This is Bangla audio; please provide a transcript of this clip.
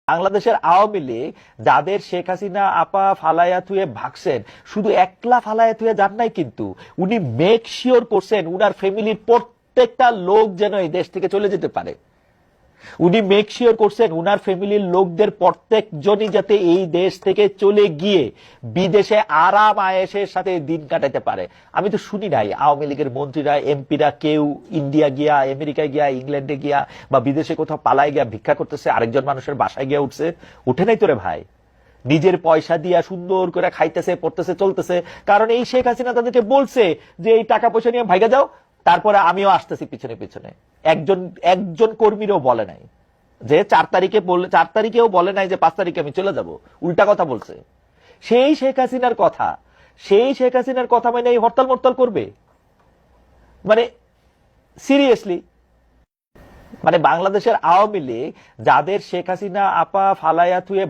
বাংলাদেশের আওয়ামী লীগ যাদের শেখ হাসিনা আপা ফালাইয়া থুয়ে ভাগছেন, শুধু একলা ফালাইয়া থুয়ে যান নাই, কিন্তু উনি মেক শিওর করছেন উনার ফ্যামিলির প্রত্যেকটা লোক যেন এই দেশ থেকে চলে যেতে পারে। উনি মেক শিওর করছেন উনার ফ্যামিলির লোকদের প্রত্যেকজনই যাতে এই দেশ থেকে চলে গিয়ে বিদেশে আরাম আয়েশের সাথে দিন কাটাতে পারে। আমি তো শুনি নাই আওয়ামী লীগের মন্ত্রীরা এমপিরা কেউ ইন্ডিয়া গিয়া, আমেরিকায় গিয়া, ইংল্যান্ডে গিয়া বা বিদেশে কোথাও পালায় গিয়া ভিক্ষা করতেছে, আরেকজন মানুষের বাসায় গিয়া উঠছে। উঠে নাই তোরে ভাই, নিজের পয়সা দিয়া সুন্দর করে খাইতেছে, পড়তেছে, চলতেছে। কারণ এই শেখ হাসিনা তাদেরকে বলছে যে এই টাকা পয়সা নিয়ে ভাইগা যাও, তারপরে আমিও আসতেছি পিছনে পিছনে। একজন একজন কর্মীরও বলে নাই যে 4 তারিখে, 4 তারিখেও বলে নাই যে 5 তারিখে আমি চলে যাব। উল্টা কথা বলছে। সেই শেখ হাসিনার কথা, সেই শেখ হাসিনার কথা মানে এই হরতাল মরতাল করবে? মানে সিরিয়াসলি, মানে বাংলাদেশের আওয়ামী লীগ যাদের শেখ হাসিনা আপা ফালাইয়া থুয়ে